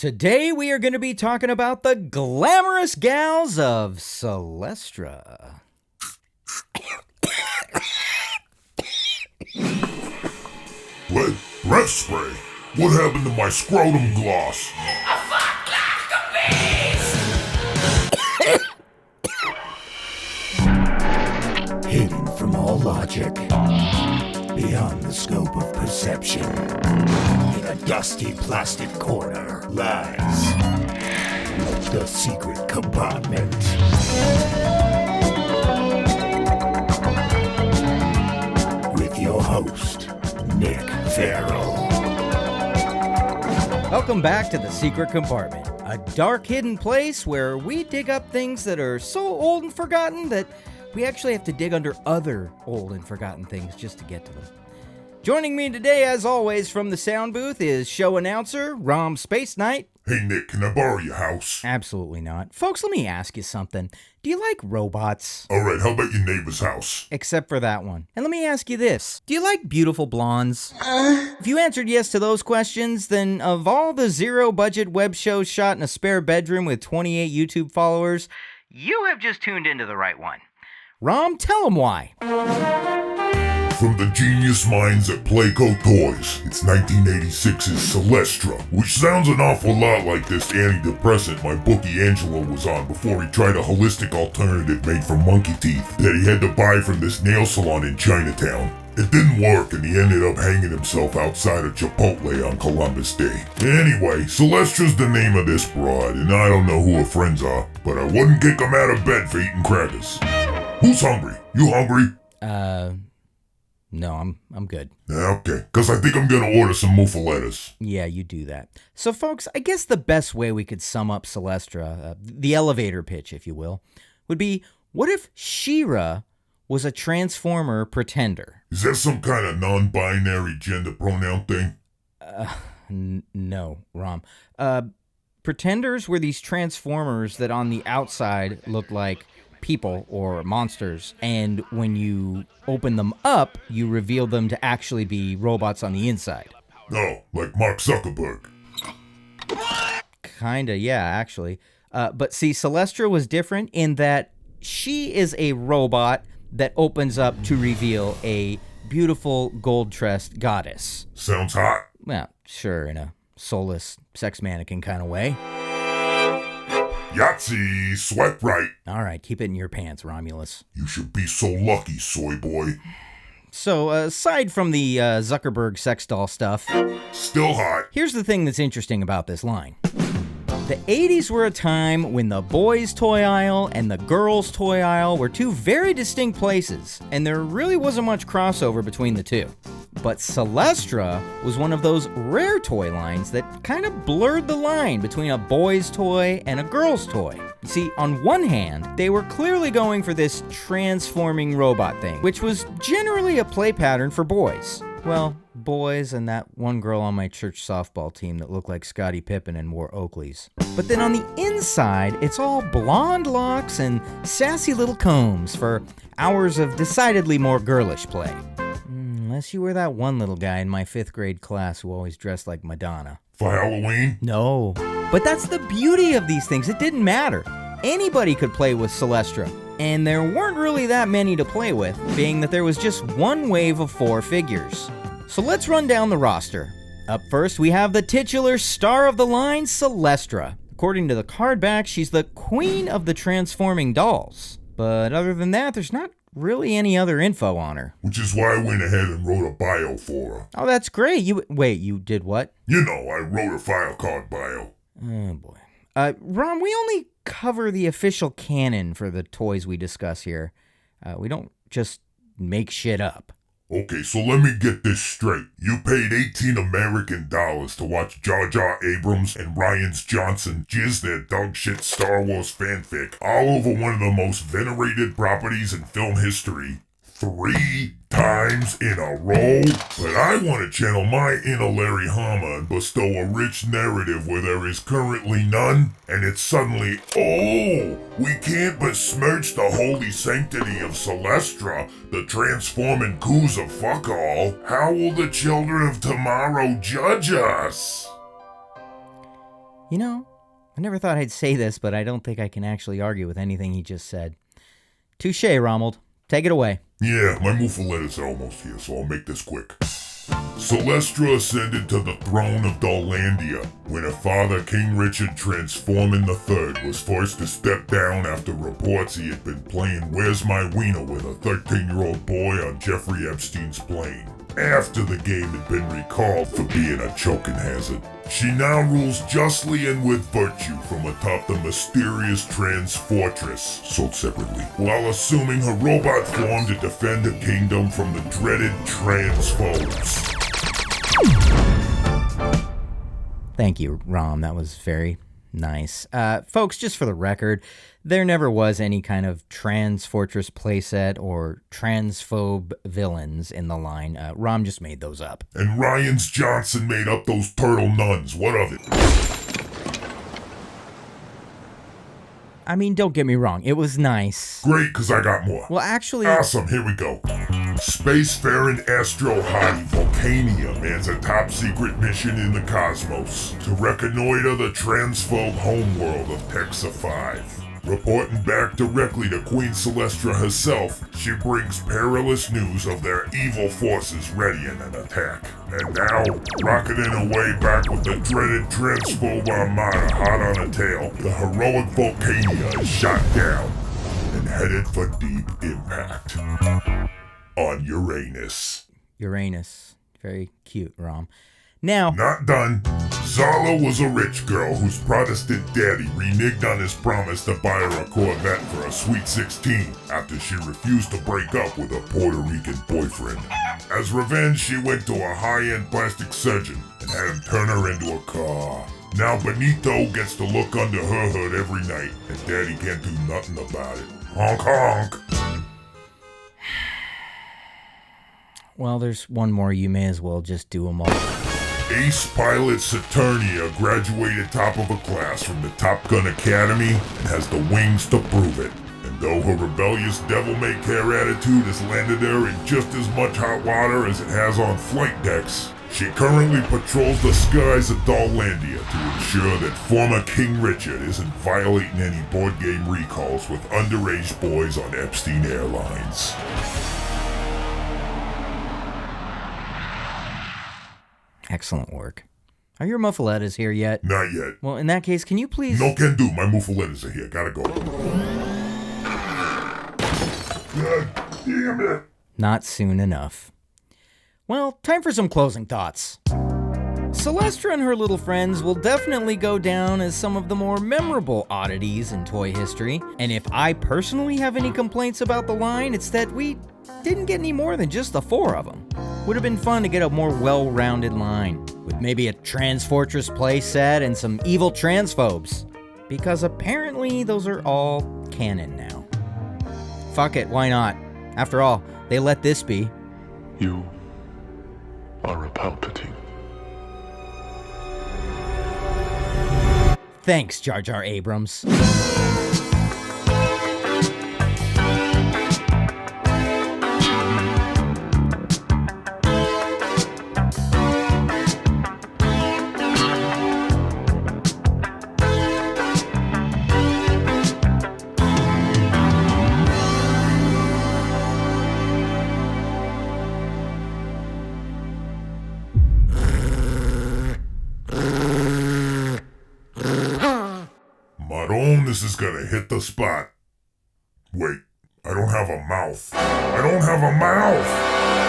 Today we are going to be talking about the glamorous gals of Celestra. Breath spray? What happened to my scrotum gloss? A fuck like a beast! Hidden from all logic, beyond the scope of perception, in a dusty plastic corner lies the secret compartment. With your host, Nick Ferrell. Welcome back to the Secret Compartment, a dark hidden place where we dig up things that are so old and forgotten that we actually have to dig under other old and forgotten things just to get to them. Joining me today, as always, from the sound booth is show announcer, ROM Spaceknight. Hey Nick, can I borrow your house? Absolutely not. Folks, let me ask you something. Do you like robots? Alright, how about your neighbor's house? Except for that one. And let me ask you this. Do you like beautiful blondes? If you answered yes to those questions, then of all the zero-budget web shows shot in a spare bedroom with 28 YouTube followers, you have just tuned into the right one. Rom, tell them why. From the genius minds at Playco Toys, it's 1986's Celestra, which sounds an awful lot like this antidepressant my bookie Angelo was on before he tried a holistic alternative made from monkey teeth that he had to buy from this nail salon in Chinatown. It didn't work and he ended up hanging himself outside of Chipotle on Columbus Day. Anyway, Celestra's the name of this broad, and I don't know who her friends are, but I wouldn't kick them out of bed for eating crackers. Who's hungry? You hungry? No, I'm good. Yeah, okay, because I think I'm going to order some muffalettas. Yeah, you do that. So, folks, I guess the best way we could sum up Celestra, the elevator pitch, if you will, would be, what if She-Ra was a Transformer pretender? Is that some kind of non-binary gender pronoun thing? No, Rom. Pretenders were these Transformers that on the outside looked like people or monsters, and when you open them up, you reveal them to actually be robots on the inside. Oh, like Mark Zuckerberg. Kinda, yeah, actually. But see, Celestra was different in that she is a robot that opens up to reveal a beautiful gold-tressed goddess. Sounds hot. Well, sure, in a soulless sex mannequin kind of way. Yahtzee, sweat right. All right, keep it in your pants, Romulus. You should be so lucky, soy boy. So, aside from the Zuckerberg sex doll stuff, Still hot. here's the thing that's interesting about this line. The 80s were a time when the boys' toy aisle and the girls' toy aisle were two very distinct places, and there really wasn't much crossover between the two. But Celestra was one of those rare toy lines that kind of blurred the line between a boy's toy and a girl's toy. You see, on one hand, they were clearly going for this transforming robot thing, which was generally a play pattern for boys. Well, boys and that one girl on my church softball team that looked like Scottie Pippen and wore Oakleys. But then on the inside, it's all blonde locks and sassy little combs for hours of decidedly more girlish play. Unless you were that one little guy in my 5th grade class who always dressed like Madonna. For Halloween? No. But that's the beauty of these things. It didn't matter. Anybody could play with Celestra. And there weren't really that many to play with, being that there was just one wave of 4 figures. So let's run down the roster. Up first, we have the titular star of the line, Celestra. According to the card back, she's the queen of the transforming dolls. But other than that, there's not really any other info on her. Which is why I went ahead and wrote a bio for her. Oh, that's great. You did what? You know, I wrote a file card bio. Oh, boy. Ron, we only cover the official canon for the toys we discuss here. We don't just make shit up. Okay, so let me get this straight. You paid $18 American to watch Jar Jar Abrams and Ryan Johnson jizz their dog shit Star Wars fanfic all over one of the most venerated properties in film history 3 times in a row? But I want to channel my inner Larry Hama and bestow a rich narrative where there is currently none, and it's suddenly, oh, we can't besmirch the holy sanctity of Celestra, the transforming coos of fuck all. How will the children of tomorrow judge us? You know, I never thought I'd say this, but I don't think I can actually argue with anything he just said. Touché, Romuald. Take it away. Yeah, my muffaletas are almost here, so I'll make this quick. Celestra ascended to the throne of Dollandia when her father, King Richard Transformin III, was forced to step down after reports he had been playing Where's My Wiener with a 13-year-old boy on Jeffrey Epstein's plane, after the game had been recalled for being a choking hazard. She now rules justly and with virtue from atop the mysterious Trans Fortress, sold separately, while assuming her robot form to defend her kingdom from the dreaded trans foes. Thank you, Rom. That was very nice. Folks, just for the record, there never was any kind of Trans Fortress playset or transphobe villains in the line. Rom just made those up. And Ryan's Johnson made up those turtle nuns. What of it? I mean, don't get me wrong. It was nice. Great, because I got more. Well, actually... Awesome, here we go. Spacefaring Astro Hottie Volcania mans a top-secret mission in the cosmos to reconnoiter the transphobe homeworld of Texa 5. Reporting back directly to Queen Celestra herself, she brings perilous news of their evil forces readying an attack. And now, rocketing away back with the dreaded transphobe armada hot on a tail, the heroic Volcania is shot down and headed for deep impact on Uranus. Uranus. Very cute, Rom. Now... Not done. Zala was a rich girl whose Protestant daddy reneged on his promise to buy her a Corvette for a sweet 16 after she refused to break up with a Puerto Rican boyfriend. As revenge, she went to a high-end plastic surgeon and had him turn her into a car. Now Benito gets to look under her hood every night, and daddy can't do nothing about it. Honk honk! Well, there's one more. You may as well just do them all. Ace pilot Saturnia graduated top of a class from the Top Gun Academy and has the wings to prove it. And though her rebellious devil-may-care attitude has landed her in just as much hot water as it has on flight decks, she currently patrols the skies of Dollandia to ensure that former King Richard isn't violating any board game recalls with underage boys on Epstein Airlines. Excellent work. Are your muffaletas here yet? Not yet. Well, in that case, can you please... No can do. My muffaletas are here. Gotta go. God damn it. Not soon enough. Well, time for some closing thoughts. Celestra and her little friends will definitely go down as some of the more memorable oddities in toy history. And if I personally have any complaints about the line, it's that we didn't get any more than just the 4 of them. Would have been fun to get a more well-rounded line, with maybe a Trans Fortress play set and some evil transphobes. Because apparently those are all canon now. Fuck it, why not? After all, they let this be. You are a Palpatine. Thanks, Jar Jar Abrams. This is gonna hit the spot. Wait, I don't have a mouth. I don't have a mouth!